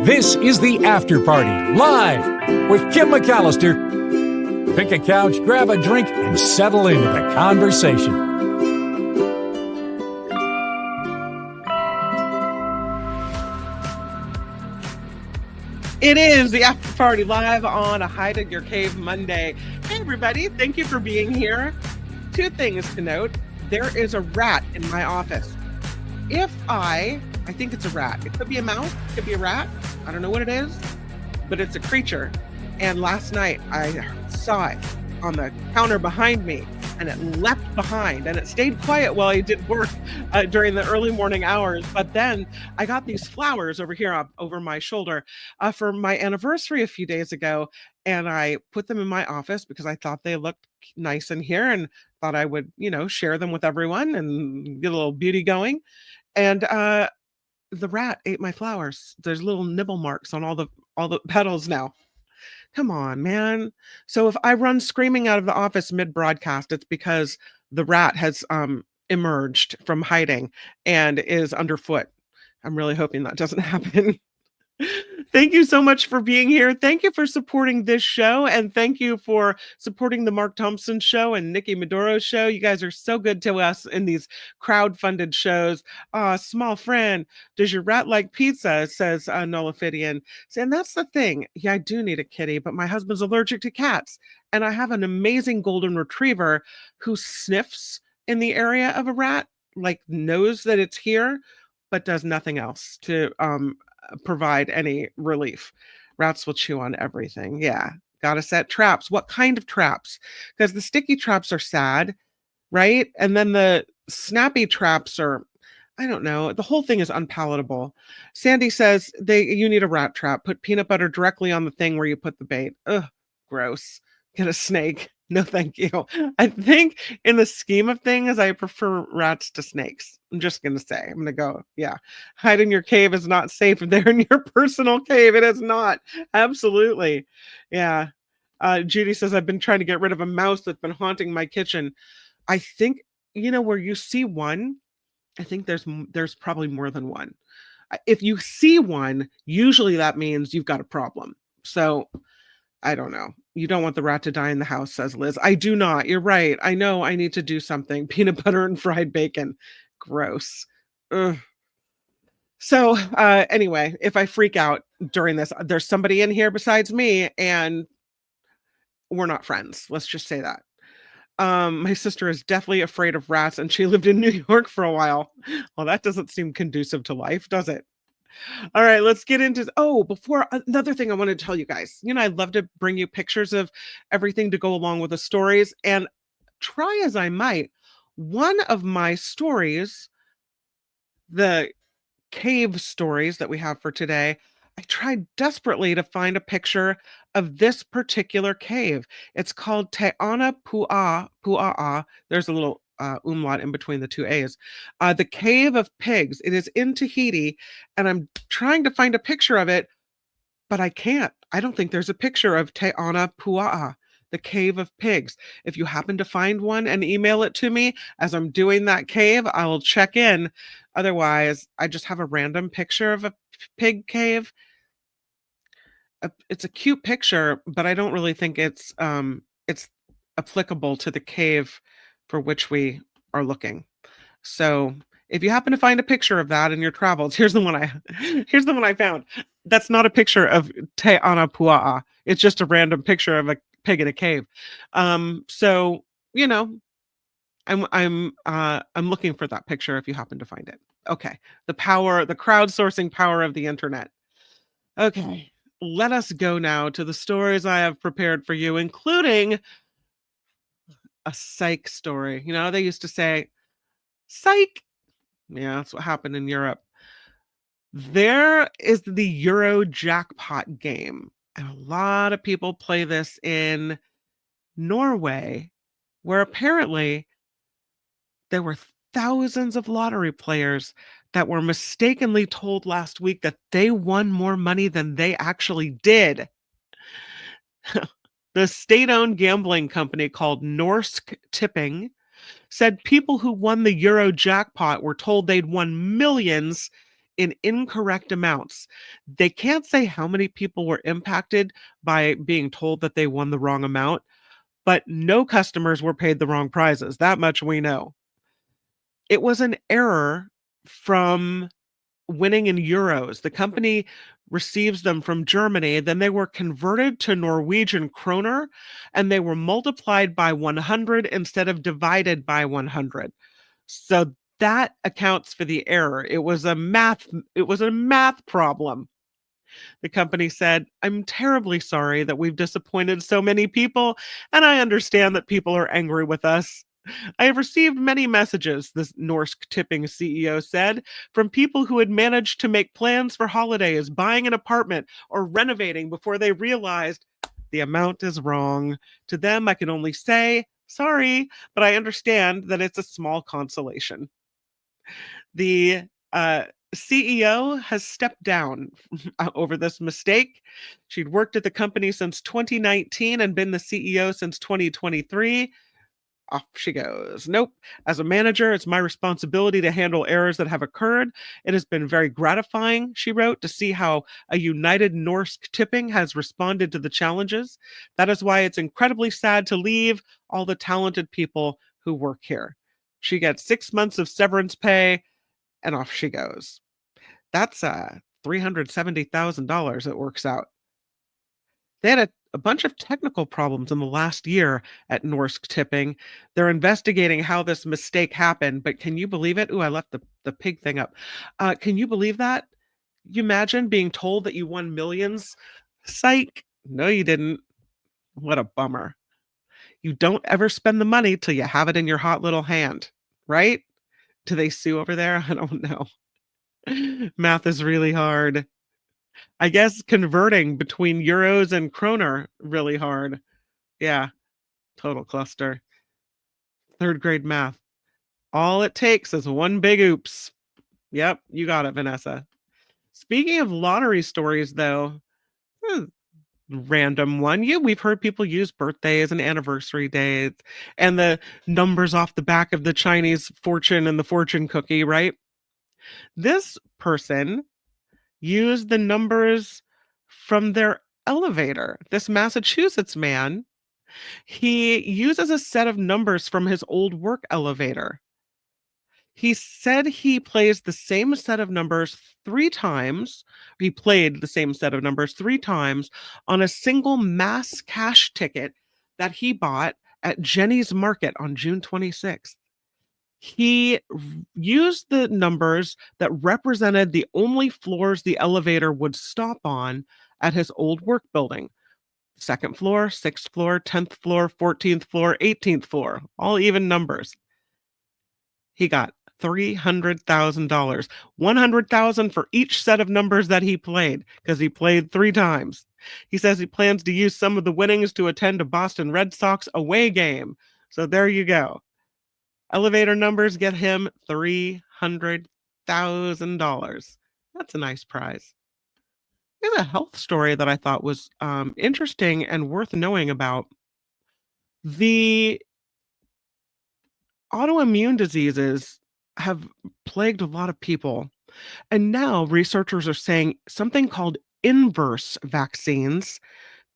This is the After Party, live with Kim McAllister. Pick a couch, grab a drink, and settle into the conversation. It is the After Party live on a Hide in Your Cave Monday. Hey, everybody. Thank you for being here. Two things to note. There is a rat in my office. I think it's a rat. It could be a mouse. It could be a rat. I don't know what it is, but it's a creature. And last night I saw it on the counter behind me, and it leapt behind, and it stayed quiet while I did work during the early morning hours. But then I got these flowers over here over my shoulder for my anniversary a few days ago, and I put them in my office because I thought they looked nice in here and thought I would, share them with everyone and get a little beauty going. And the rat ate my flowers. There's little nibble marks on all the petals now. Come on, man. So if I run screaming out of the office mid-broadcast, it's because the rat has emerged from hiding and is underfoot. I'm really hoping that doesn't happen. Thank you so much for being here. Thank you for supporting this show, and thank you for supporting the Mark Thompson Show and Nikki Maduro's show. You guys are so good to us in these crowd-funded shows. Small friend, does your rat like pizza? Says Nullifidian. And that's the thing. Yeah, I do need a kitty, but my husband's allergic to cats, and I have an amazing golden retriever who sniffs in the area of a rat, like knows that it's here, but does nothing else to provide any relief. Rats will chew on everything. Yeah. Gotta set traps. What kind of traps? Because the sticky traps are sad, right? And then the snappy traps are, I don't know. The whole thing is unpalatable. Sandy says you need a rat trap. Put peanut butter directly on the thing where you put the bait. Ugh, gross. Get a snake. No, thank you. I think in the scheme of things, I prefer rats to snakes. I'm just going to say, I'm going to go, yeah. Hide in your cave is not safe. They're in your personal cave. It is not. Absolutely. Yeah. Judy says, I've been trying to get rid of a mouse that's been haunting my kitchen. I think, where you see one, I think there's probably more than one. If you see one, usually that means you've got a problem. So I don't know. You don't want the rat to die in the house, says Liz. I do not. You're right. I know I need to do something. Peanut butter and fried bacon. Gross. Ugh. So anyway, if I freak out during this, there's somebody in here besides me, and we're not friends. Let's just say that. My sister is definitely afraid of rats, and she lived in New York for a while. Well, that doesn't seem conducive to life, does it? All right, let's get into, before, another thing I want to tell you guys, I love to bring you pictures of everything to go along with the stories, and try as I might, one of my stories, the cave stories that we have for today, I tried desperately to find a picture of this particular cave. It's called Te Ana Pua'a. There's a little umlaut in between the two A's. The Cave of Pigs. It is in Tahiti, and I'm trying to find a picture of it, but I can't. I don't think there's a picture of Te Ana Pua'a, the Cave of Pigs. If you happen to find one and email it to me as I'm doing that cave, I will check in. Otherwise, I just have a random picture of a pig cave. It's a cute picture, but I don't really think it's applicable to the cave for which we are looking. So if you happen to find a picture of that in your travels, here's the one I found. That's not a picture of Te Ana Pua'a. It's just a random picture of a pig in a cave. So I'm looking for that picture if you happen to find it. Okay. The crowdsourcing power of the internet. Okay. Let us go now to the stories I have prepared for you, including a psych story. They used to say, psych. Yeah, that's what happened in Europe. There is the Euro jackpot game. And a lot of people play this in Norway, where apparently there were thousands of lottery players that were mistakenly told last week that they won more money than they actually did. The state-owned gambling company called Norsk Tipping said people who won the Euro jackpot were told they'd won millions in incorrect amounts. They can't say how many people were impacted by being told that they won the wrong amount, but no customers were paid the wrong prizes. That much we know. It was an error from winning in euros. The company receives them from Germany, then they were converted to Norwegian kroner, and they were multiplied by 100 instead of divided by 100. So that accounts for the error. It was a math problem. The company said, "I'm terribly sorry that we've disappointed so many people, and I understand that people are angry with us. I have received many messages," this Norsk Tipping CEO said, "from people who had managed to make plans for holidays, buying an apartment, or renovating before they realized the amount is wrong. To them, I can only say, sorry, but I understand that it's a small consolation." The CEO has stepped down over this mistake. She'd worked at the company since 2019 and been the CEO since 2023. Off she goes. "Nope. As a manager, it's my responsibility to handle errors that have occurred. It has been very gratifying," she wrote, "to see how a united Norsk Tipping has responded to the challenges. That is why it's incredibly sad to leave all the talented people who work here." She gets 6 months of severance pay, and off she goes. That's $370,000 it works out. They had a bunch of technical problems in the last year at Norsk Tipping. They're investigating how this mistake happened, but can you believe it? Ooh, I left the pig thing up. Can you believe that? You imagine being told that you won millions? Psych. No, you didn't. What a bummer. You don't ever spend the money till you have it in your hot little hand, right? Do they sue over there? I don't know. Math is really hard. I guess converting between euros and kroner really hard. Yeah, total cluster. Third grade math. All it takes is one big oops. Yep, you got it, Vanessa. Speaking of lottery stories, though, hmm, random one. We've heard people use birthdays and anniversary dates and the numbers off the back of the Chinese fortune and the fortune cookie, right? This person used the numbers from their elevator. This Massachusetts man, he uses a set of numbers from his old work elevator. He said he plays the same set of numbers 3 times. He played the same set of numbers 3 times on a single mass cash ticket that he bought at Jenny's Market on June 26th. He used the numbers that represented the only floors the elevator would stop on at his old work building. 2nd floor, 6th floor, 10th floor, 14th floor, 18th floor, all even numbers. He got $300,000, 100,000 for each set of numbers that he played because he played 3 times. He says he plans to use some of the winnings to attend a Boston Red Sox away game. So there you go. Elevator numbers get him $300,000. That's a nice prize. There's a health story that I thought was interesting and worth knowing about. The autoimmune diseases have plagued a lot of people. And now researchers are saying something called inverse vaccines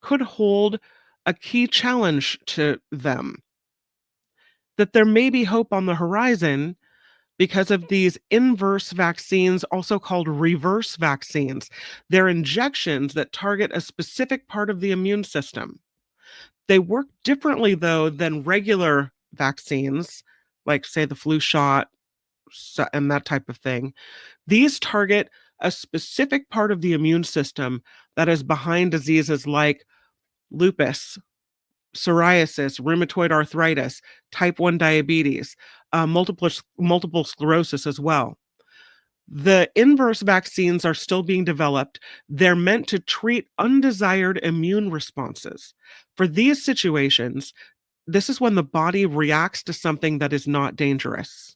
could hold a key challenge to them. That there may be hope on the horizon because of these inverse vaccines, also called reverse vaccines. They're injections that target a specific part of the immune system. They work differently, though, than regular vaccines, like, say, the flu shot and that type of thing. These target a specific part of the immune system that is behind diseases like lupus, psoriasis, rheumatoid arthritis, type 1 diabetes, multiple sclerosis as well. The inverse vaccines are still being developed. They're meant to treat undesired immune responses. For these situations, this is when the body reacts to something that is not dangerous.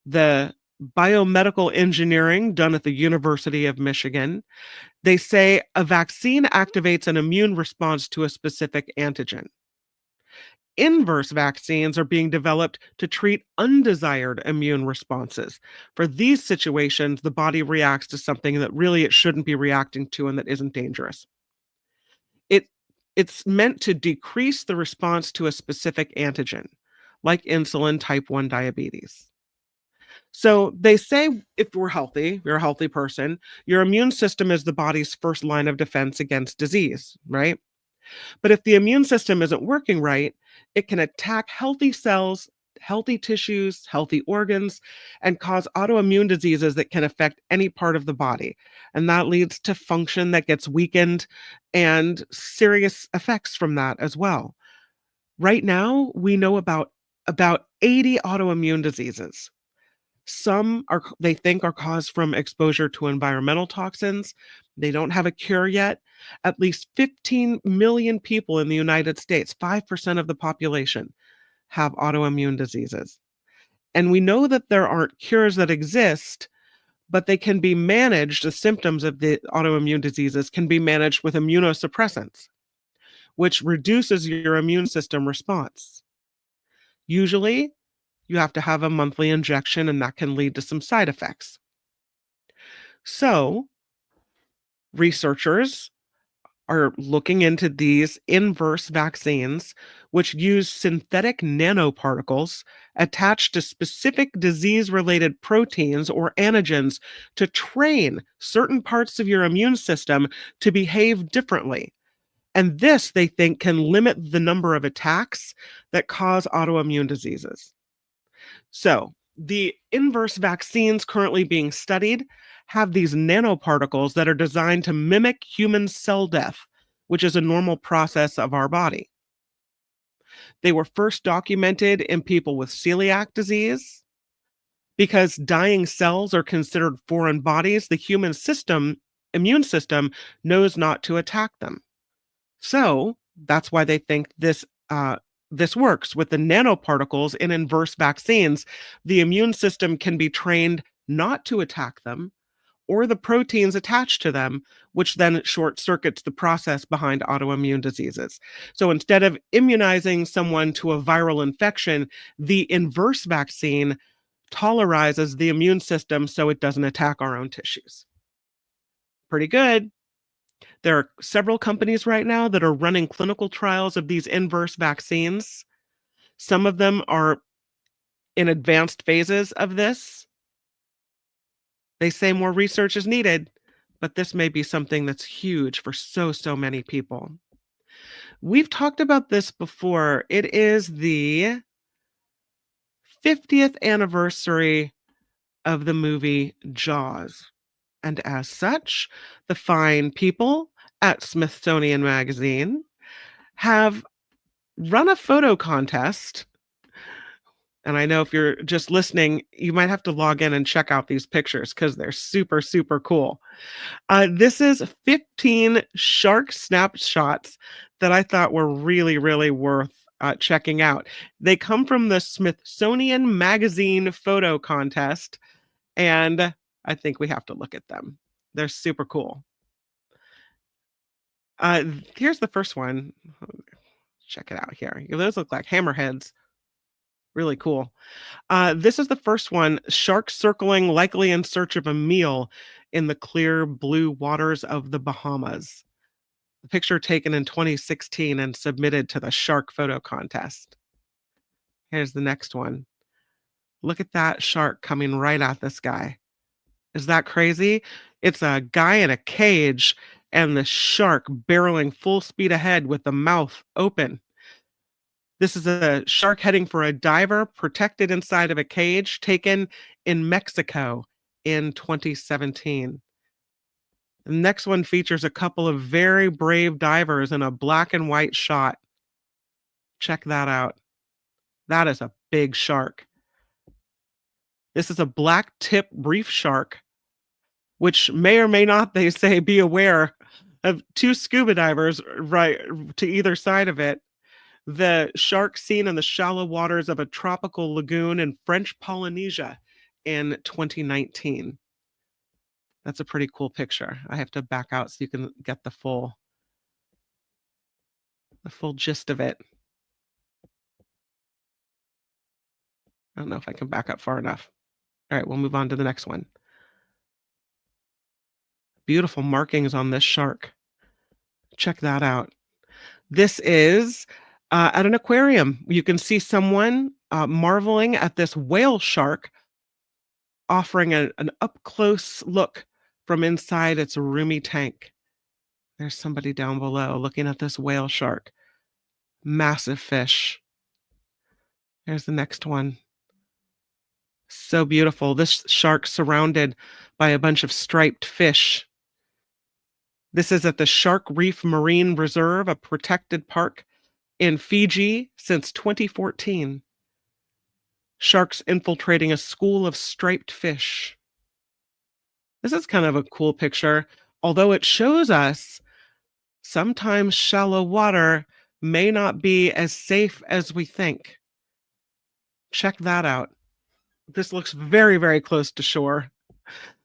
The biomedical engineering done at the University of Michigan, they say a vaccine activates an immune response to a specific antigen. Inverse vaccines are being developed to treat undesired immune responses. For these situations, the body reacts to something that really it shouldn't be reacting to and that isn't dangerous. It it's meant to decrease the response to a specific antigen, like insulin type 1 diabetes. So they say if we're healthy, you're a healthy person, your immune system is the body's first line of defense against disease, right? But if the immune system isn't working right, it can attack healthy cells, healthy tissues, healthy organs, and cause autoimmune diseases that can affect any part of the body. And that leads to function that gets weakened and serious effects from that as well. Right now, we know about 80 autoimmune diseases. Some are they think are caused from exposure to environmental toxins. They don't have a cure yet. At least 15 million people in the United States, 5% of the population, have autoimmune diseases. And we know that there aren't cures that exist, but they can be managed. The symptoms of the autoimmune diseases can be managed with immunosuppressants, which reduces your immune system response. Usually, you have to have a monthly injection, and that can lead to some side effects. So, researchers are looking into these inverse vaccines, which use synthetic nanoparticles attached to specific disease related proteins or antigens to train certain parts of your immune system to behave differently. And this, they think, can limit the number of attacks that cause autoimmune diseases. So, the inverse vaccines currently being studied have these nanoparticles that are designed to mimic human cell death, which is a normal process of our body. They were first documented in people with celiac disease. Because dying cells are considered foreign bodies, the human system, immune system, knows not to attack them. So that's why they think this works with the nanoparticles in inverse vaccines. The immune system can be trained not to attack them or the proteins attached to them, which then short circuits the process behind autoimmune diseases. So instead of immunizing someone to a viral infection, the inverse vaccine tolerizes the immune system so it doesn't attack our own tissues. Pretty good. There are several companies right now that are running clinical trials of these inverse vaccines. Some of them are in advanced phases of this. They say more research is needed, but this may be something that's huge for so many people. We've talked about this before. It is the 50th anniversary of the movie Jaws. And as such, the fine people at Smithsonian Magazine have run a photo contest. And I know if you're just listening, you might have to log in and check out these pictures because they're super cool. This is 15 shark snapshots that I thought were really worth checking out. They come from the Smithsonian Magazine photo contest, and I think we have to look at them. They're super cool. Here's the first one. Check it out here. Those look like hammerheads. Really cool. This is the first one. Shark circling, likely in search of a meal in the clear blue waters of the Bahamas. The picture taken in 2016 and submitted to the shark photo contest. Here's the next one. Look at that shark coming right at this guy. Is that crazy? It's a guy in a cage and the shark barreling full speed ahead with the mouth open. This is a shark heading for a diver protected inside of a cage taken in Mexico in 2017. The next one features a couple of very brave divers in a black and white shot. Check that out. That is a big shark. This is a black tip reef shark, which may or may not, they say, be aware of two scuba divers right to either side of it. The shark seen in the shallow waters of a tropical lagoon in French Polynesia in 2019. That's a pretty cool picture. I have to back out so you can get the full gist of it. I don't know if I can back up far enough. All right, we'll move on to the next one. Beautiful markings on this shark. Check that out. This is at an aquarium. You can see someone marveling at this whale shark, offering an up close look from inside its roomy tank. There's somebody down below looking at this whale shark. Massive fish. Here's the next one. So beautiful. This shark surrounded by a bunch of striped fish. This is at the Shark Reef Marine Reserve, a protected park in Fiji since 2014. Sharks infiltrating a school of striped fish. This is kind of a cool picture, although it shows us sometimes shallow water may not be as safe as we think. Check that out. This looks very, very close to shore.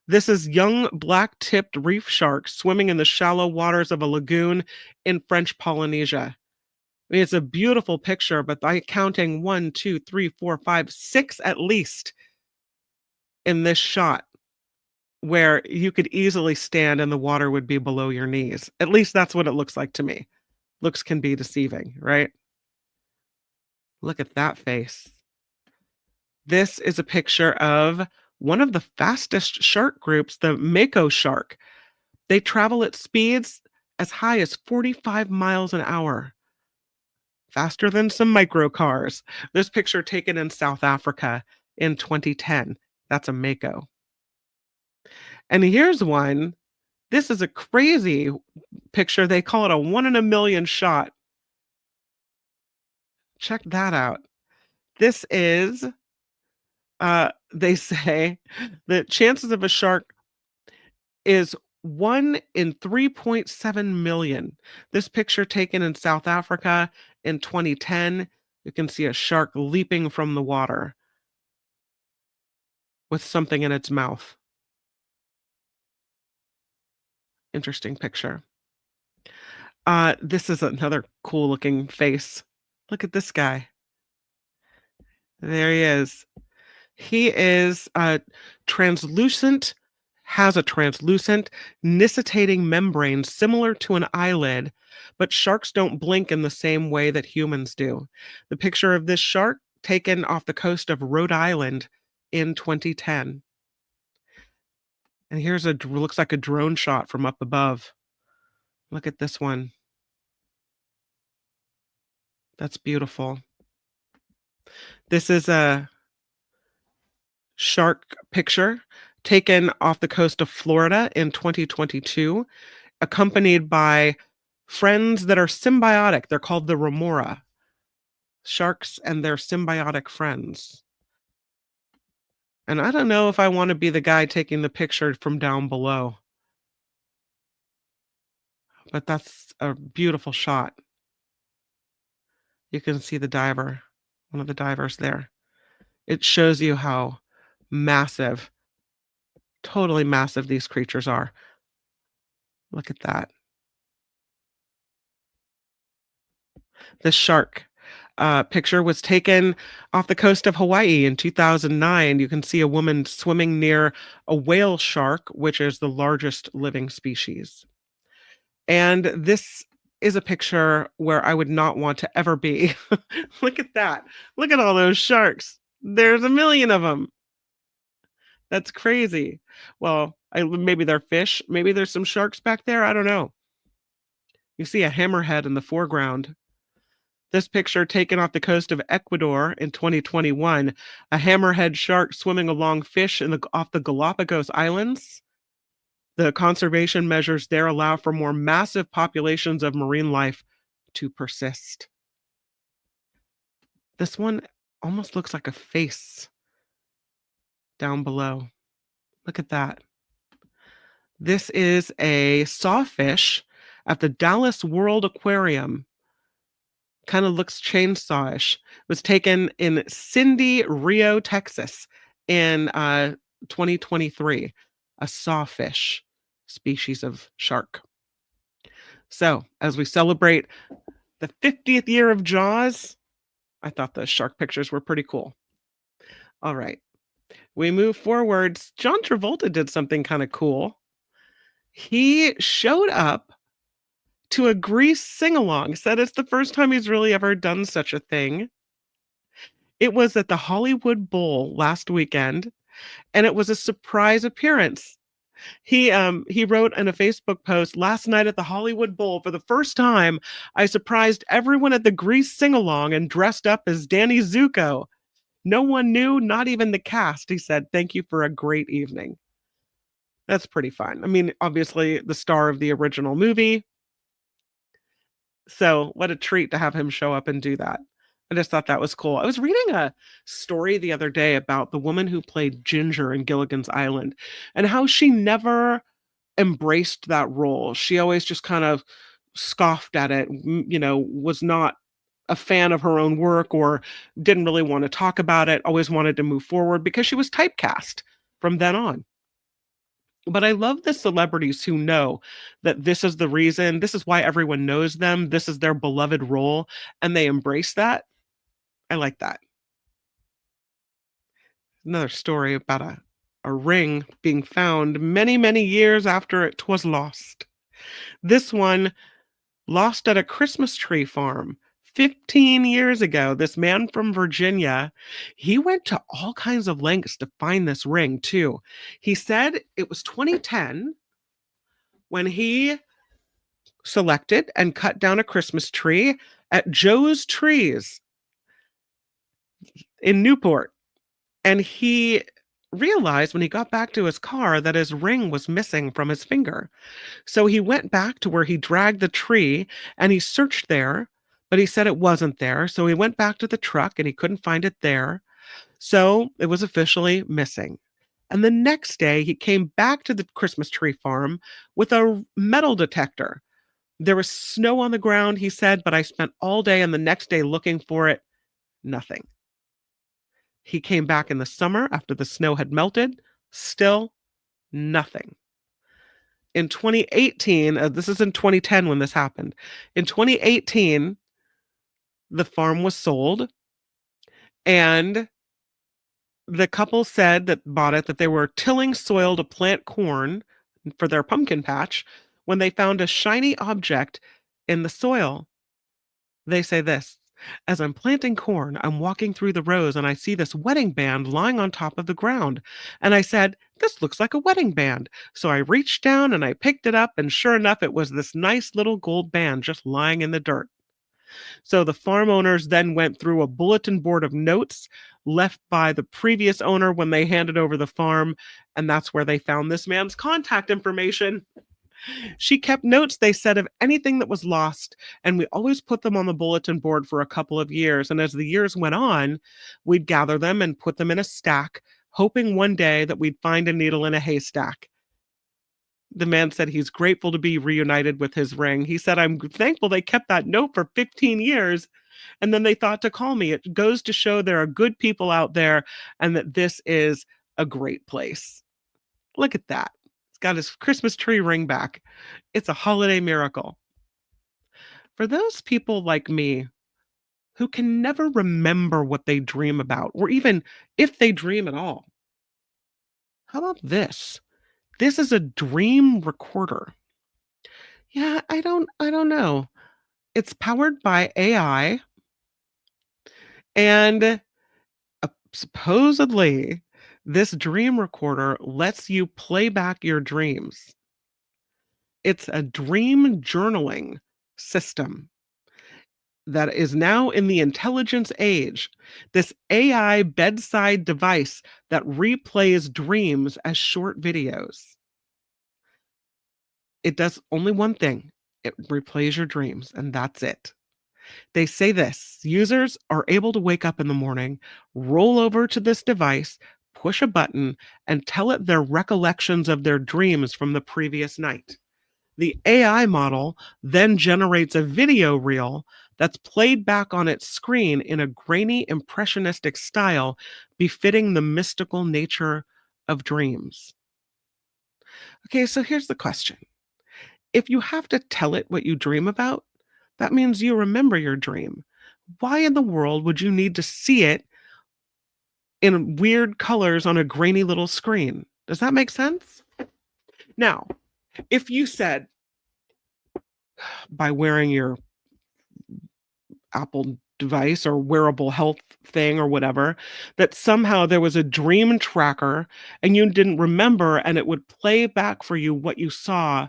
This is young black-tipped reef sharks swimming in the shallow waters of a lagoon in French Polynesia. I mean, it's a beautiful picture, but by counting 1, 2, 3, 4, 5, 6 at least in this shot, where you could easily stand and the water would be below your knees. At least that's what it looks like to me. Looks can be deceiving, right? Look at that face. This is a picture of one of the fastest shark groups, the mako shark. They travel at speeds as high as 45 miles an hour. Faster than some micro cars. This picture taken in South Africa in 2010. That's a mako. And here's one. This is a crazy picture. They call it a 1 in a million shot. Check that out. This is, they say, the chances of a shark is 1 in 3.7 million. This picture taken in South Africa in 2010. You can see a shark leaping from the water with something in its mouth. Interesting picture. This is another cool looking face. Look at this guy. There he is. He is translucent, has a translucent nictitating membrane similar to an eyelid, but sharks don't blink in the same way that humans do. The picture of this shark taken off the coast of Rhode Island in 2010. And here's looks like a drone shot from up above. Look at this one. That's beautiful. This is a shark picture taken off the coast of Florida in 2022, accompanied by friends that are symbiotic. They're called the remora. Sharks and their symbiotic friends. And I don't know if I want to be the guy taking the picture from down below. But that's a beautiful shot. You can see the diver, one of the divers there. It shows you how massive, totally massive these creatures are. Look at that. This shark picture was taken off the coast of Hawaii in 2009. You can see a woman swimming near a whale shark, which is the largest living species. And this is a picture where I would not want to ever be. Look at that. Look at all those sharks. There's a million of them. That's crazy. Well, maybe they're fish. Maybe there's some sharks back there. I don't know. You see a hammerhead in the foreground. This picture taken off the coast of Ecuador in 2021, a hammerhead shark swimming along fish off the Galapagos Islands. The conservation measures there allow for more massive populations of marine life to persist. This one almost looks like a face down below. Look at that. This is a sawfish at the Dallas World Aquarium. Kind of looks chainsaw-ish. It was taken in Cindy, Rio, Texas in 2023. A sawfish species of shark. So, as we celebrate the 50th year of Jaws, I thought the shark pictures were pretty cool. All right. We move forwards. John Travolta did something kind of cool. He showed up to a Grease sing along, said it's the first time he's really ever done such a thing. It was at the Hollywood Bowl last weekend, and it was a surprise appearance. He wrote in a Facebook post, "Last night at the Hollywood Bowl, for the first time, I surprised everyone at the Grease sing-along and dressed up as Danny Zuko. No one knew, not even the cast." He said, "Thank you for a great evening." That's pretty fun. I mean, obviously the star of the original movie. So what a treat to have him show up and do that. I just thought that was cool. I was reading a story the other day about the woman who played Ginger in Gilligan's Island and how she never embraced that role. She always just kind of scoffed at it, was not a fan of her own work or didn't really want to talk about it, always wanted to move forward because she was typecast from then on. But I love the celebrities who know that this is the reason, this is why everyone knows them, this is their beloved role, and they embrace that. I like that. Another story about a ring being found many, many years after it was lost. This one lost at a Christmas tree farm 15 years ago. This man from Virginia, he went to all kinds of lengths to find this ring too. He said it was 2010 when he selected and cut down a Christmas tree at Joe's Trees in Newport. And he realized when he got back to his car that his ring was missing from his finger. So he went back to where he dragged the tree and he searched there, but he said it wasn't there. So he went back to the truck and he couldn't find it there. So it was officially missing. And the next day he came back to the Christmas tree farm with a metal detector. There was snow on the ground, he said, but I spent all day and the next day looking for it. Nothing. He came back in the summer after the snow had melted. Still nothing. In 2018, this is in 2010 when this happened. In 2018, the farm was sold, and the couple said that bought it that they were tilling soil to plant corn for their pumpkin patch when they found a shiny object in the soil. They say this: "As I'm planting corn, I'm walking through the rows and I see this wedding band lying on top of the ground. And I said, 'This looks like a wedding band.' So I reached down and I picked it up, and sure enough, it was this nice little gold band just lying in the dirt." So the farm owners then went through a bulletin board of notes left by the previous owner when they handed over the farm, and that's where they found this man's contact information. She kept notes, they said, of anything that was lost, and we always put them on the bulletin board for a couple of years. And as the years went on, we'd gather them and put them in a stack, hoping one day that we'd find a needle in a haystack. The man said he's grateful to be reunited with his ring. He said, "I'm thankful they kept that note for 15 years, and then they thought to call me. It goes to show there are good people out there and that this is a great place." Look at that. Got his Christmas tree ring back. It's a holiday miracle. For those people like me who can never remember what they dream about, or even if they dream at all, how about this? This is a dream recorder. Yeah, I don't know. It's powered by AI, and supposedly this dream recorder lets you play back your dreams. It's a dream journaling system that is now in the intelligence age. This AI bedside device that replays dreams as short videos. It does only one thing. It replays your dreams, and that's it. They say this: users are able to wake up in the morning, roll over to this device, push a button, and tell it their recollections of their dreams from the previous night. The AI model then generates a video reel that's played back on its screen in a grainy, impressionistic style befitting the mystical nature of dreams. Okay, so here's the question. If you have to tell it what you dream about, that means you remember your dream. Why in the world would you need to see it in weird colors on a grainy little screen. Does that make sense? Now, if you said by wearing your Apple device or wearable health thing or whatever, that somehow there was a dream tracker and you didn't remember and it would play back for you what you saw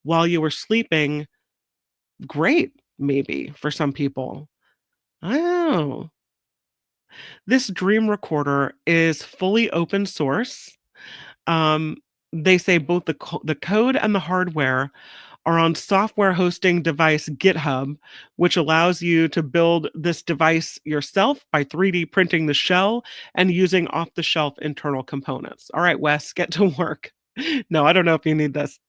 while you were sleeping, great, maybe for some people. Oh, this dream recorder is fully open source. Um, they say both the code and the hardware are on software hosting device GitHub, which allows you to build this device yourself by 3D printing the shell and using off-the-shelf internal components. All right, Wes, get to work. No, I don't know if you need this.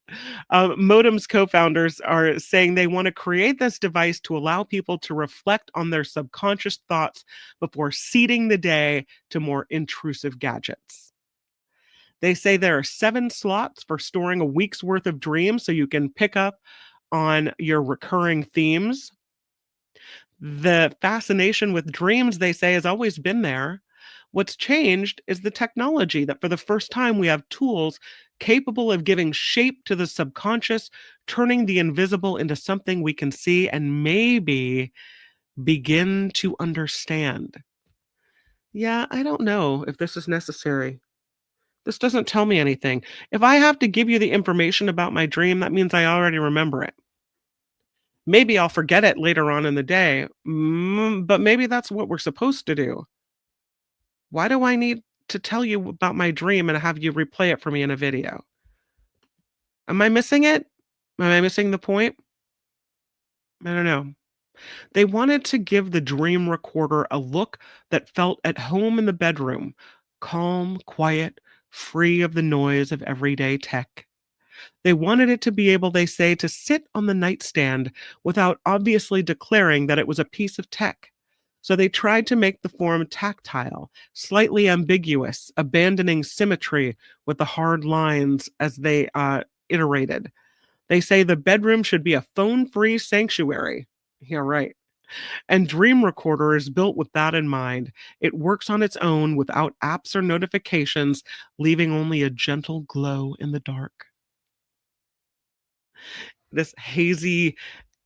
Modem's co-founders are saying they want to create this device to allow people to reflect on their subconscious thoughts before seeding the day to more intrusive gadgets. They say there are 7 slots for storing a week's worth of dreams so you can pick up on your recurring themes. The fascination with dreams, they say, has always been there. What's changed is the technology that for the first time we have tools capable of giving shape to the subconscious, turning the invisible into something we can see and maybe begin to understand. Yeah, I don't know if this is necessary. This doesn't tell me anything. If I have to give you the information about my dream, that means I already remember it. Maybe I'll forget it later on in the day, but maybe that's what we're supposed to do. Why do I need to tell you about my dream and have you replay it for me in a video? Am I missing it? Am I missing the point? I don't know. They wanted to give the dream recorder a look that felt at home in the bedroom, calm, quiet, free of the noise of everyday tech. They wanted it to be able, they say, to sit on the nightstand without obviously declaring that it was a piece of tech. So they tried to make the form tactile, slightly ambiguous, abandoning symmetry with the hard lines as they iterated. They say the bedroom should be a phone-free sanctuary. Yeah, right. And Dream Recorder is built with that in mind. It works on its own without apps or notifications, leaving only a gentle glow in the dark. This hazy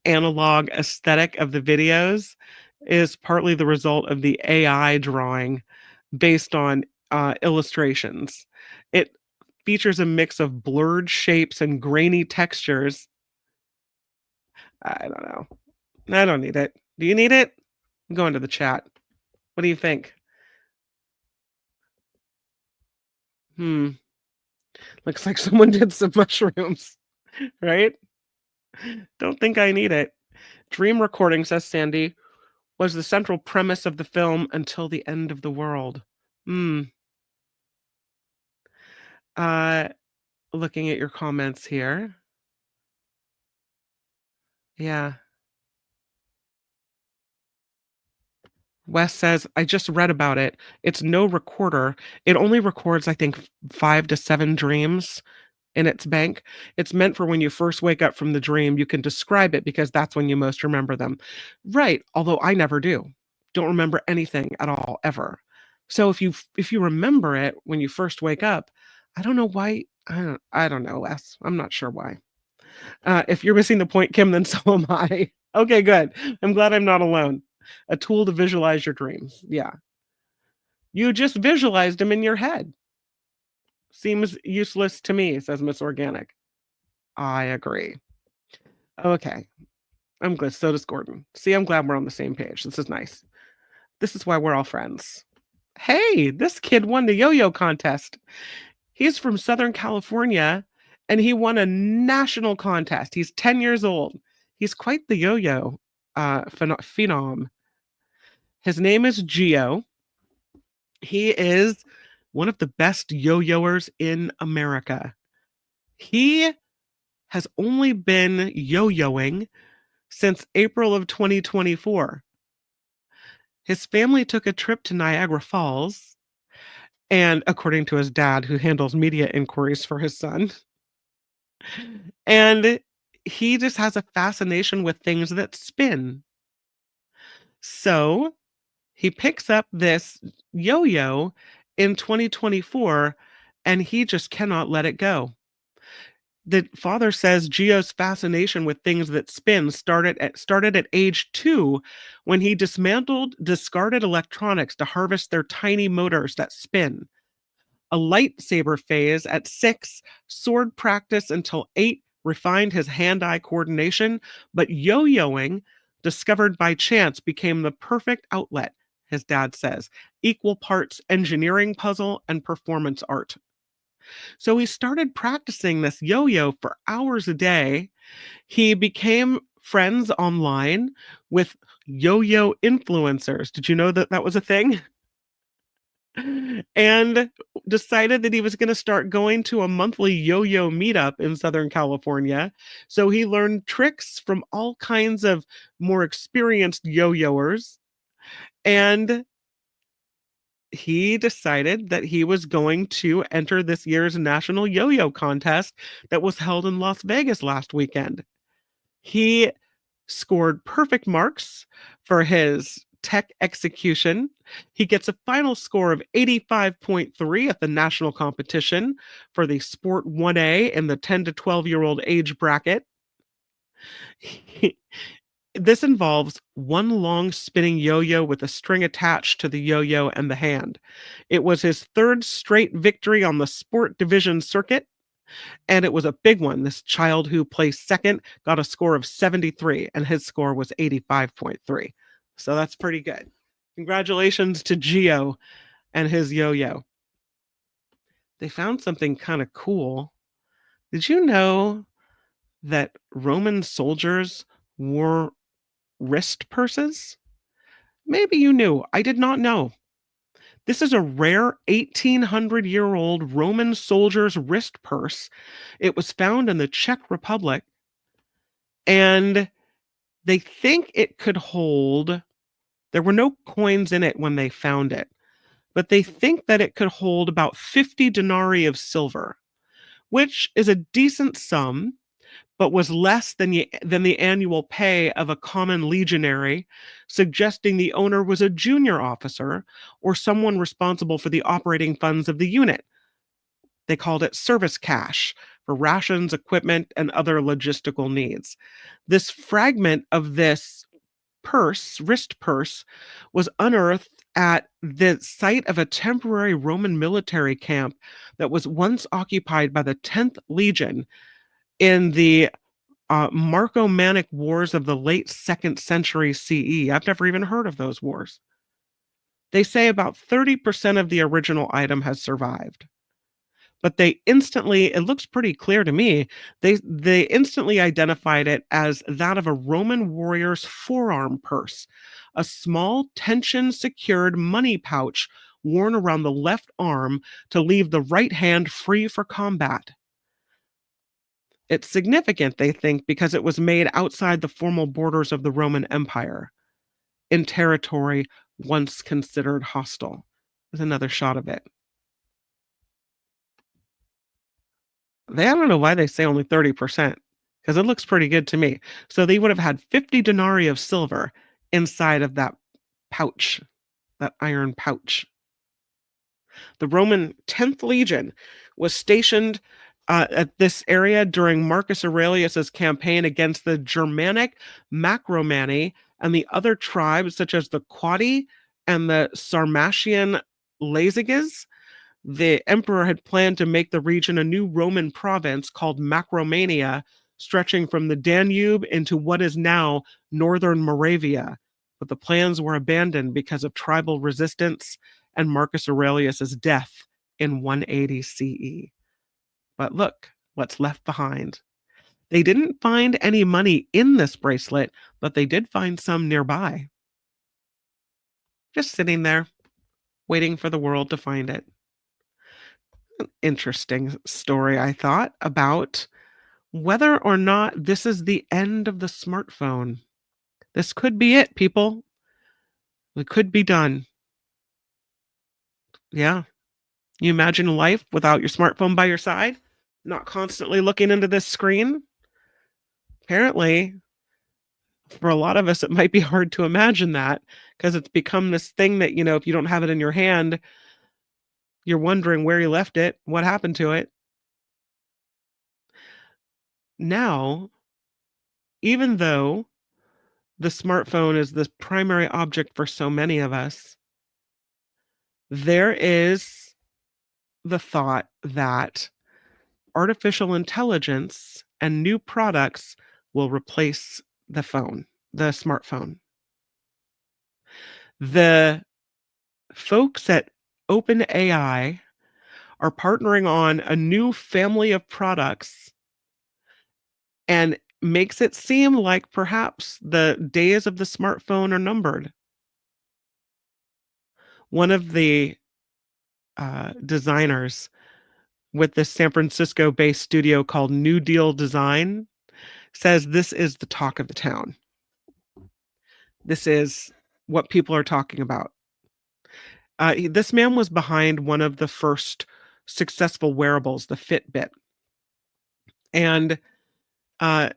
analog aesthetic of the videos is partly the result of the AI drawing based on illustrations. It features a mix of blurred shapes and grainy textures. I don't know. I don't need it. Do you need it? Go into the chat. What do you think? Looks like someone did some mushrooms, right? Don't think I need it. Dream recording, says Sandy, was the central premise of the film until the end of the world. Hmm. Uh, Looking at your comments here. Yeah. Wes says, I just read about it. It's no recorder. It only records, I think, 5 to 7 dreams in its bank. It's meant for when you first wake up from the dream, you can describe it because that's when you most remember them. Right, although I never do. Don't remember anything at all ever. So if you remember it when you first wake up, I don't know why. I don't know, Wes. I'm not sure why. If you're missing the point, Kim, then so am I. Okay, good. I'm glad I'm not alone. A tool to visualize your dreams. Yeah. You just visualized them in your head. Seems useless to me, says Miss Organic. I agree. Okay. I'm good. So does Gordon. See, I'm glad we're on the same page. This is nice. This is why we're all friends. Hey, this kid won the yo-yo contest. He's from Southern California and he won a national contest. He's 10 years old. He's quite the yo-yo phenom. His name is Gio. He is one of the best yo-yoers in America. He has only been yo-yoing since April of 2024. His family took a trip to Niagara Falls, and according to his dad, who handles media inquiries for his son, and he just has a fascination with things that spin. So He picks up this yo-yo in 2024 and he just cannot let it go. The father says Gio's fascination with things that spin started at age 2 when he dismantled discarded electronics to harvest their tiny motors that spin. A lightsaber phase at 6, sword practice until 8 refined his hand-eye coordination, but yo-yoing, discovered by chance, became the perfect outlet, his dad says, equal parts engineering puzzle and performance art. So he started practicing this yo-yo for hours a day. He became friends online with yo-yo influencers. Did you know that that was a thing? And decided that he was going to start going to a monthly yo-yo meetup in Southern California. So he learned tricks from all kinds of more experienced yo-yoers. And he decided that he was going to enter this year's national yo-yo contest that was held in Las Vegas last weekend. He scored perfect marks for his tech execution. He gets a final score of 85.3 at the national competition for the Sport 1A in the 10 to 12-year-old age bracket. This involves one long spinning yo-yo with a string attached to the yo-yo and the hand. It was his third straight victory on the sport division circuit, and it was a big one. This child who placed second got a score of 73, and his score was 85.3. So that's pretty good. Congratulations to Gio and his yo-yo. They found something kind of cool. Did you know that Roman soldiers wore wrist purses? Maybe you knew. I did not know. This is a rare 1800-year-old Roman soldier's wrist purse. It was found in the Czech Republic, and they think it could hold, there were no coins in it when they found it, but they think that it could hold about 50 denarii of silver, which is a decent sum, but was less than the annual pay of a common legionary, suggesting the owner was a junior officer or someone responsible for the operating funds of the unit. They called it service cash for rations, equipment, and other logistical needs. This fragment of this wrist purse, was unearthed at the site of a temporary Roman military camp that was once occupied by the 10th Legion in the Marcomannic Wars of the late 2nd century CE. I've never even heard of those wars. They say about 30% of the original item has survived. But it looks pretty clear to me, they instantly identified it as that of a Roman warrior's forearm purse, a small tension-secured money pouch worn around the left arm to leave the right hand free for combat. It's significant, they think, because it was made outside the formal borders of the Roman Empire, in territory once considered hostile. There's another shot of it. I don't know why they say only 30%, because it looks pretty good to me. So they would have had 50 denarii of silver inside of that pouch, that iron pouch. The Roman 10th Legion was stationed at this area during Marcus Aurelius's campaign against the Germanic Macromanni and the other tribes such as the Quadi and the Sarmatian Lazyges. The emperor had planned to make the region a new Roman province called Macromania, stretching from the Danube into what is now northern Moravia. But the plans were abandoned because of tribal resistance and Marcus Aurelius's death in 180 CE. But look what's left behind. They didn't find any money in this bracelet, but they did find some nearby. Just sitting there, waiting for the world to find it. An interesting story, I thought, about whether or not this is the end of the smartphone. This could be it, people. It could be done. Yeah. You imagine life without your smartphone by your side? Not constantly looking into this screen? Apparently, For a lot of us, it might be hard to imagine that because it's become this thing that, if you don't have it in your hand, you're wondering where you left it, what happened to it. Now, even though the smartphone is the primary object for so many of us, there is the thought that artificial intelligence and new products will replace the smartphone. The folks at OpenAI are partnering on a new family of products and makes it seem like perhaps the days of the smartphone are numbered. One of the designers with this San Francisco-based studio called New Deal Design says this is the talk of the town. This is what people are talking about. This man was behind one of the first successful wearables, the Fitbit. And uh,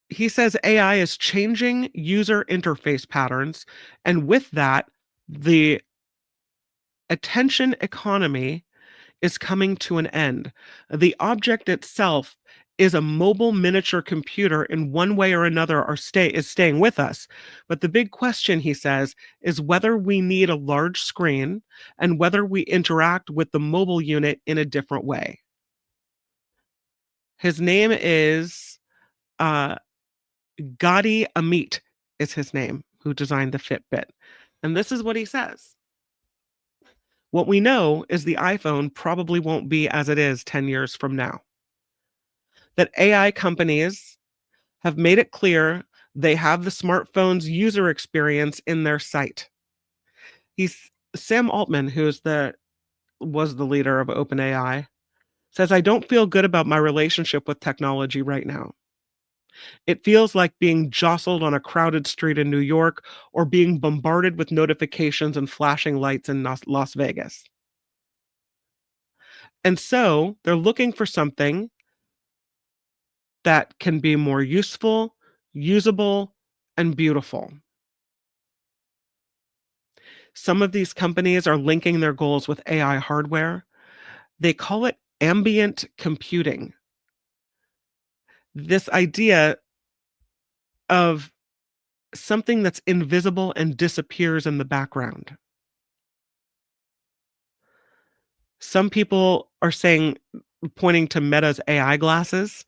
he says AI is changing user interface patterns. And with that, the attention economy is coming to an end. The object itself is a mobile miniature computer in one way or another is staying with us. But the big question, he says, is whether we need a large screen and whether we interact with the mobile unit in a different way. His name is Gadi Amit is his name, who designed the Fitbit. And this is what he says. What we know is the iPhone probably won't be as it is 10 years from now. That AI companies have made it clear they have the smartphone's user experience in their sight. Sam Altman, was the leader of OpenAI, says, "I don't feel good about my relationship with technology right now. It feels like being jostled on a crowded street in New York or being bombarded with notifications and flashing lights in Las Vegas." And so they're looking for something that can be more useful, usable, and beautiful. Some of these companies are linking their goals with AI hardware. They call it ambient computing. This idea of something that's invisible and disappears in the background. Some people are pointing to Meta's AI glasses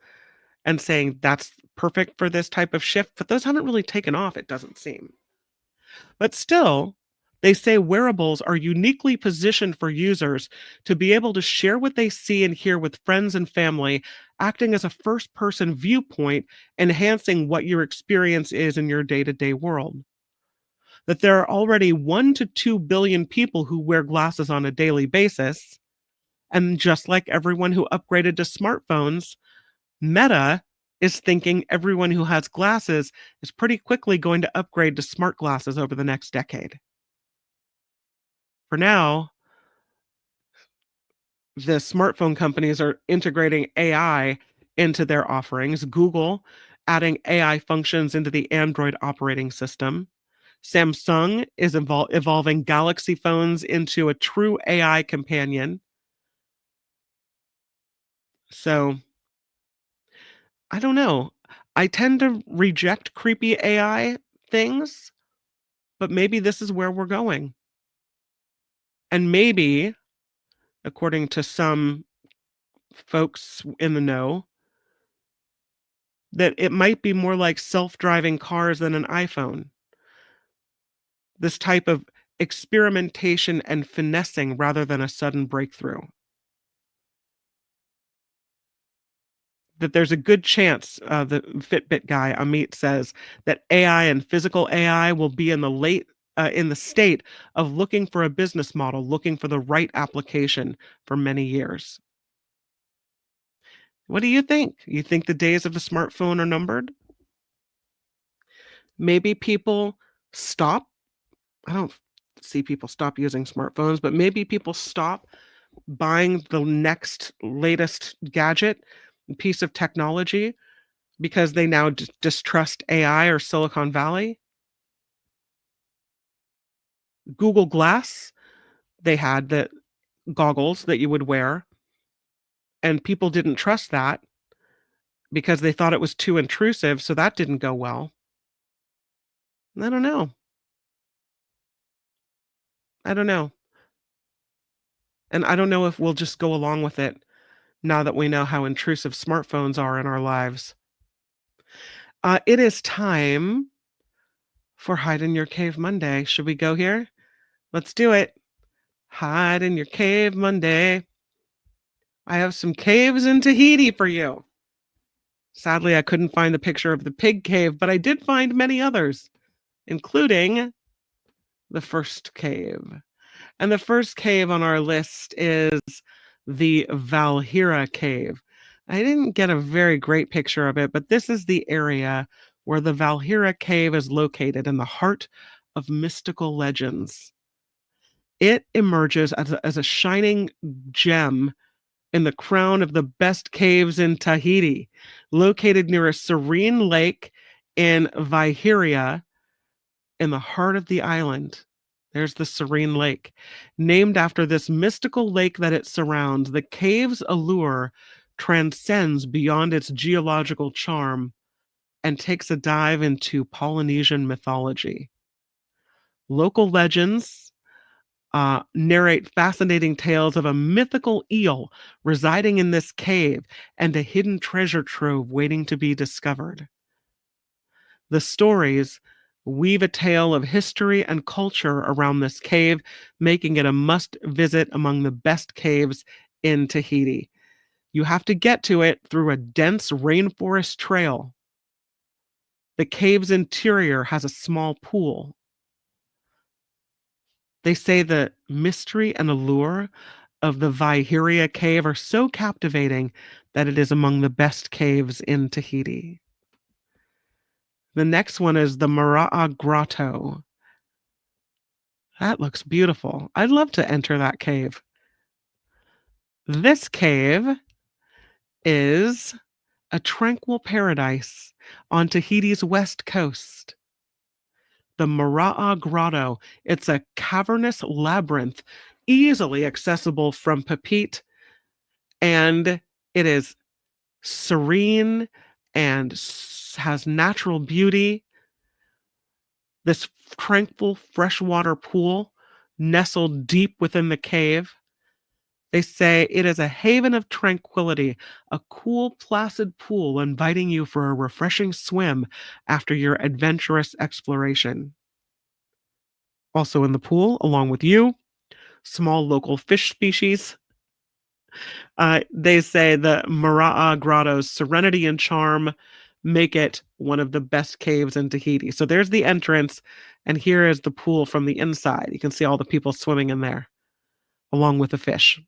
and saying that's perfect for this type of shift, but those haven't really taken off, it doesn't seem. But still, they say wearables are uniquely positioned for users to be able to share what they see and hear with friends and family, acting as a first-person viewpoint, enhancing what your experience is in your day-to-day world. That there are already 1 to 2 billion people who wear glasses on a daily basis, and just like everyone who upgraded to smartphones, Meta is thinking everyone who has glasses is pretty quickly going to upgrade to smart glasses over the next decade. For now, the smartphone companies are integrating AI into their offerings. Google adding AI functions into the Android operating system. Samsung is evolving Galaxy phones into a true AI companion. So, I don't know. I tend to reject creepy AI things, but maybe this is where we're going. And maybe, according to some folks in the know, that it might be more like self-driving cars than an iPhone. This type of experimentation and finessing rather than a sudden breakthrough. That there's a good chance, the Fitbit guy, Amit, says that AI and physical AI will be in the state of looking for a business model, looking for the right application for many years. What do you think? You think the days of the smartphone are numbered? Maybe people stop. I don't see people stop using smartphones, but maybe people stop buying the next latest gadget, piece of technology, because they now distrust AI or Silicon Valley. Google Glass, they had the goggles that you would wear, and people didn't trust that because they thought it was too intrusive, so that didn't go well. I don't know. I don't know. And I don't know if we'll just go along with it now that we know how intrusive smartphones are in our lives. It is time for Hide in Your Cave Monday. Should we go here? Let's do it. Hide in Your Cave Monday. I have some caves in Tahiti for you. Sadly, I couldn't find the picture of the pig cave, but I did find many others, including the first cave. And the first cave on our list is the Valhira Cave. I didn't get a very great picture of it, but this is the area where the Valhira Cave is located in the heart of mystical legends. It emerges as a shining gem in the crown of the best caves in Tahiti, located near a serene lake in Vaihiria in the heart of the island. There's the serene lake. Named after this mystical lake that it surrounds, the cave's allure transcends beyond its geological charm and takes a dive into Polynesian mythology. Local legends narrate fascinating tales of a mythical eel residing in this cave and a hidden treasure trove waiting to be discovered. The stories weave a tale of history and culture around this cave, making it a must-visit among the best caves in Tahiti. You have to get to it through a dense rainforest trail. The cave's interior has a small pool. They say the mystery and allure of the Vaihiria cave are so captivating that it is among the best caves in Tahiti. The next one is the Mara'a Grotto. That looks beautiful. I'd love to enter that cave. This cave is a tranquil paradise on Tahiti's west coast. The Mara'a Grotto. It's a cavernous labyrinth, easily accessible from Papit, and it is serene and has natural beauty. This tranquil freshwater pool nestled deep within the cave. They say it is a haven of tranquility, a cool, placid pool inviting you for a refreshing swim after your adventurous exploration. Also in the pool, along with you, small local fish species. They say the Mara'a Grotto's serenity and charm make it one of the best caves in Tahiti. So there's the entrance, and here is the pool from the inside. You can see all the people swimming in there, along with the fish.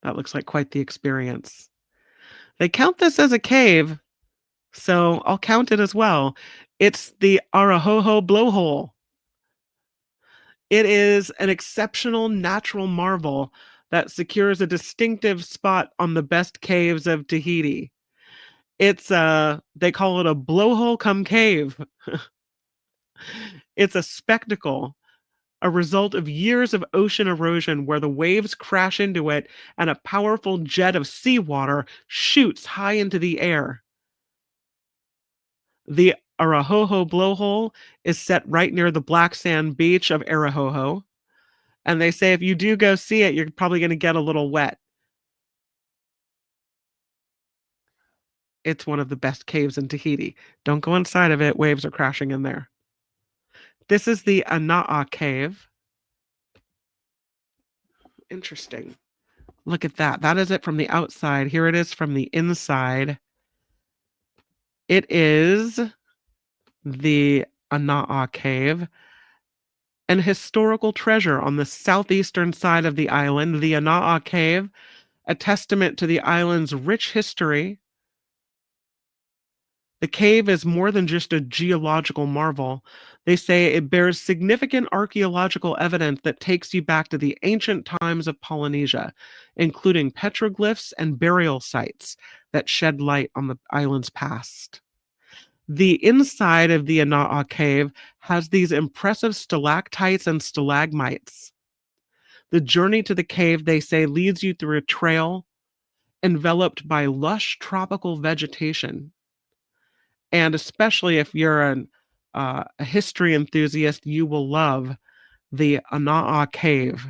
That looks like quite the experience. They count this as a cave, so I'll count it as well. It's the Arahoho blowhole. It is an exceptional natural marvel that secures a distinctive spot on the best caves of Tahiti. It's they call it a blowhole cum cave. It's a spectacle, a result of years of ocean erosion where the waves crash into it and a powerful jet of seawater shoots high into the air. The Arahoho blowhole is set right near the black sand beach of Arahoho. And they say if you do go see it, you're probably going to get a little wet. It's one of the best caves in Tahiti. Don't go inside of it. Waves are crashing in there. This is the Ana'a cave. Interesting. Look at that. That is it from the outside. Here it is from the inside. It is the Ana'a cave, an historical treasure on the southeastern side of the island. The Ana'a cave, a testament to the island's rich history. The cave is more than just a geological marvel. They say it bears significant archaeological evidence that takes you back to the ancient times of Polynesia, including petroglyphs and burial sites that shed light on the island's past. The inside of the Anaa cave has these impressive stalactites and stalagmites. The journey to the cave, they say, leads you through a trail enveloped by lush tropical vegetation. And especially if you're a history enthusiast, you will love the Anaa Cave.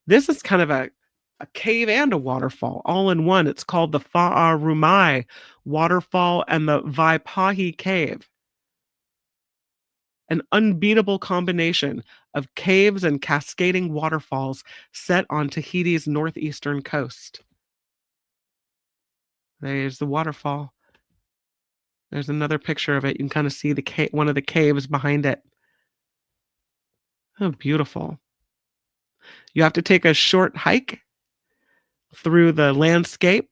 This is kind of a cave and a waterfall all in one. It's called the Fa'arumai Waterfall and the Vaipahi Cave. An unbeatable combination of caves and cascading waterfalls set on Tahiti's northeastern coast. There's the waterfall. There's another picture of it. You can kind of see one of the caves behind it. Oh, beautiful. You have to take a short hike through the landscape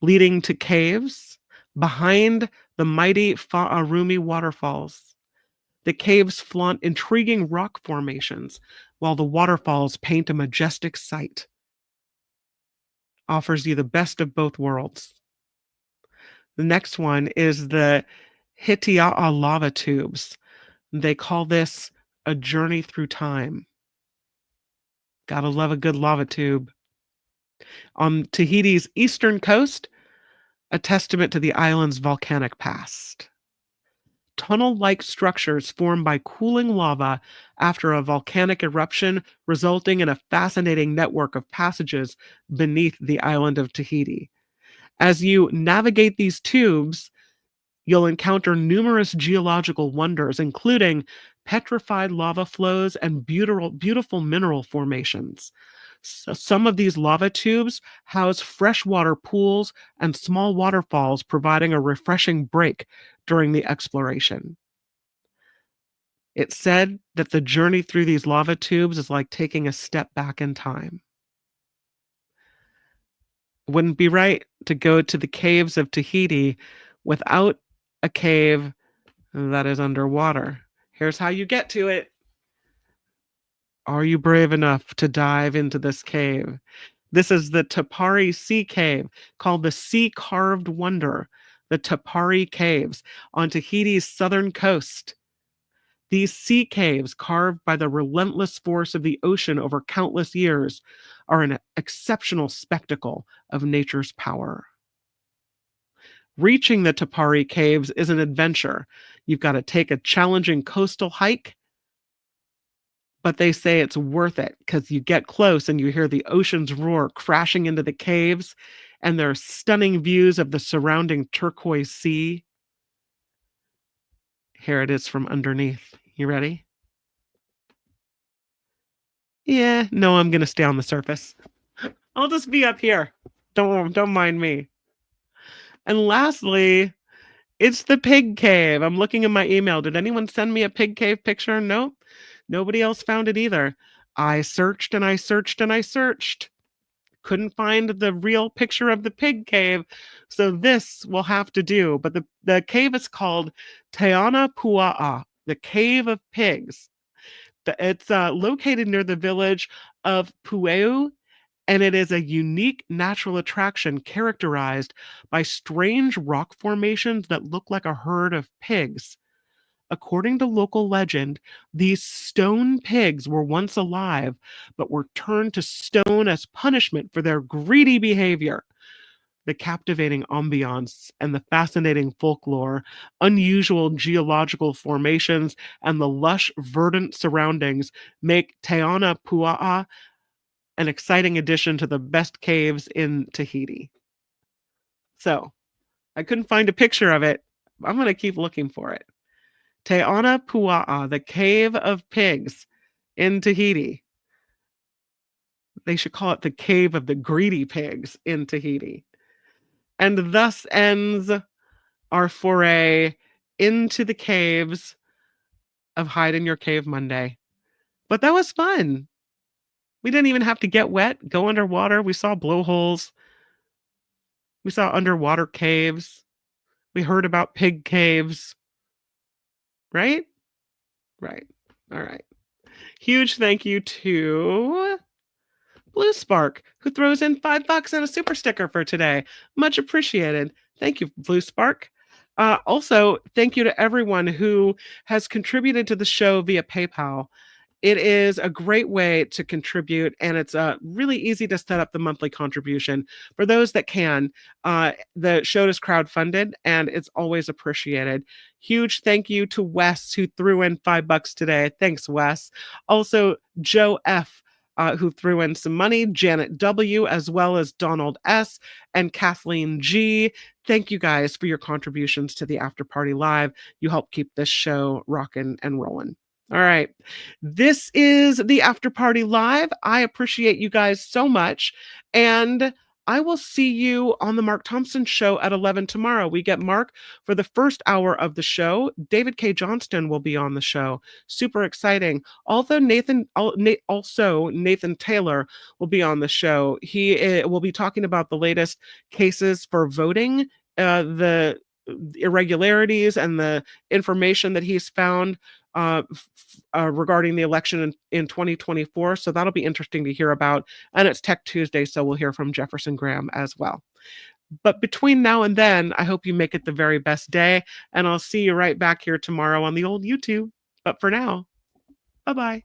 leading to caves behind the mighty Fa'arumi waterfalls. The caves flaunt intriguing rock formations while the waterfalls paint a majestic sight. Offers you the best of both worlds. The next one is the Hitia'a lava tubes. They call this a journey through time. Gotta love a good lava tube. On Tahiti's eastern coast, a testament to the island's volcanic past. Tunnel-like structures formed by cooling lava after a volcanic eruption, resulting in a fascinating network of passages beneath the island of Tahiti. As you navigate these tubes, you'll encounter numerous geological wonders, including petrified lava flows and beautiful mineral formations. So some of these lava tubes house freshwater pools and small waterfalls, providing a refreshing break during the exploration. It's said that the journey through these lava tubes is like taking a step back in time. It wouldn't be right to go to the caves of Tahiti without a cave that is underwater. Here's how you get to it. Are you brave enough to dive into this cave? This is the Tapari Sea Cave, called the Sea Carved Wonder, the Tapari Caves on Tahiti's southern coast. These sea caves, carved by the relentless force of the ocean over countless years, are an exceptional spectacle of nature's power. Reaching the Tapari Caves is an adventure. You've got to take a challenging coastal hike, but they say it's worth it because you get close and you hear the ocean's roar crashing into the caves, and there are stunning views of the surrounding turquoise sea. Here it is from underneath. You ready? Yeah, no, I'm going to stay on the surface. I'll just be up here. Don't mind me. And lastly, it's the pig cave. I'm looking in my email. Did anyone send me a pig cave picture? Nope. Nobody else found it either. I searched and I searched and I searched. Couldn't find the real picture of the pig cave, so this will have to do. But the cave is called Teana Pua'a, the Cave of Pigs. It's located near the village of Pueu, and it is a unique natural attraction characterized by strange rock formations that look like a herd of pigs. According to local legend, these stone pigs were once alive, but were turned to stone as punishment for their greedy behavior. The captivating ambiance and the fascinating folklore, unusual geological formations, and the lush, verdant surroundings make Teana Pua'a an exciting addition to the best caves in Tahiti. So, I couldn't find a picture of it. I'm going to keep looking for it. Teana Pua'a, the Cave of Pigs in Tahiti. They should call it the Cave of the Greedy Pigs in Tahiti. And thus ends our foray into the caves of Hide in Your Cave Monday. But that was fun. We didn't even have to get wet, go underwater. We saw blowholes. We saw underwater caves. We heard about pig caves. Right? Right. All right. Huge thank you to Blue Spark, who throws in $5 and a super sticker for today. Much appreciated. Thank you, Blue Spark. Also, thank you to everyone who has contributed to the show via PayPal. It is a great way to contribute, and it's really easy to set up the monthly contribution. For those that can, the show is crowdfunded, and it's always appreciated. Huge thank you to Wes, who threw in $5 today. Thanks, Wes. Also, Joe F., who threw in some money, Janet W., as well as Donald S., and Kathleen G. Thank you guys for your contributions to the After Party Live. You help keep this show rocking and rolling. All right. This is the After Party Live. I appreciate you guys so much. And I will see you on the Mark Thompson Show at 11 tomorrow. We get Mark for the first hour of the show. David K. Johnston will be on the show. Super exciting. Also, Nathan Taylor will be on the show. He will be talking about the latest cases for voting, the irregularities and the information that he's found regarding the election in 2024. So that'll be interesting to hear about. And it's Tech Tuesday, so we'll hear from Jefferson Graham as well. But between now and then, I hope you make it the very best day. And I'll see you right back here tomorrow on the old YouTube. But for now, bye-bye.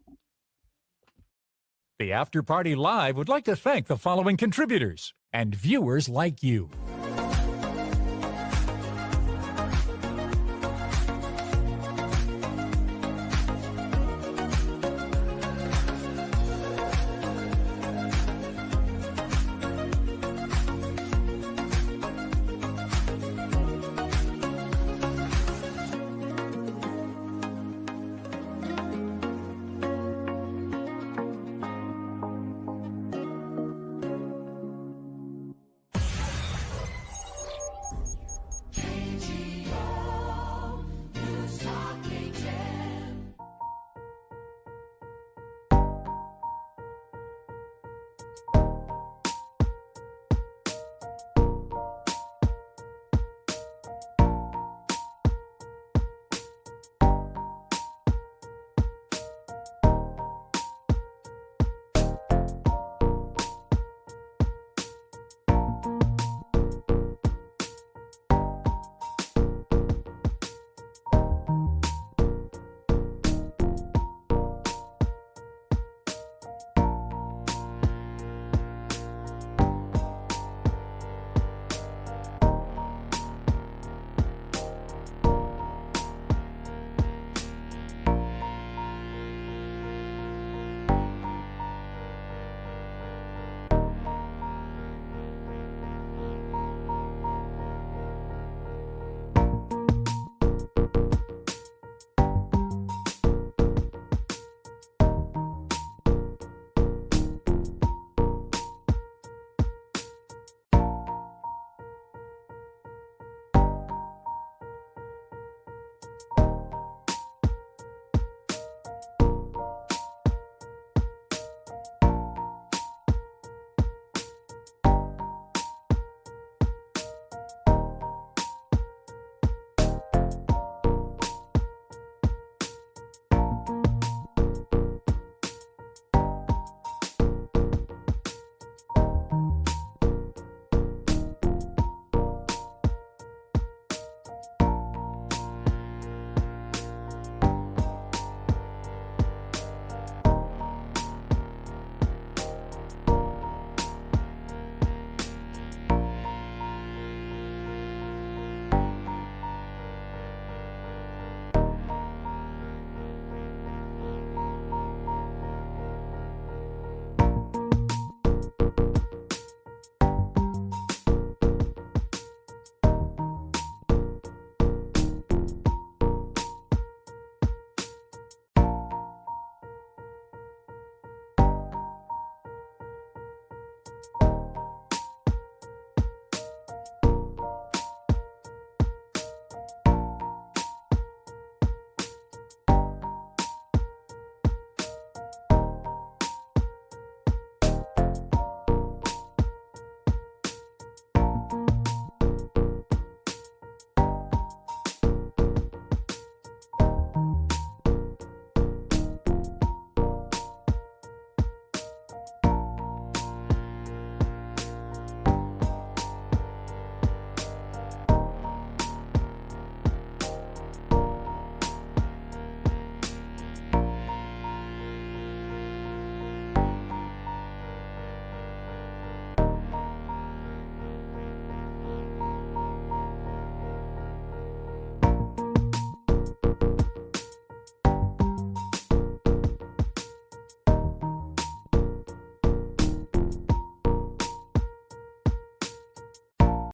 The After Party Live would like to thank the following contributors and viewers like you.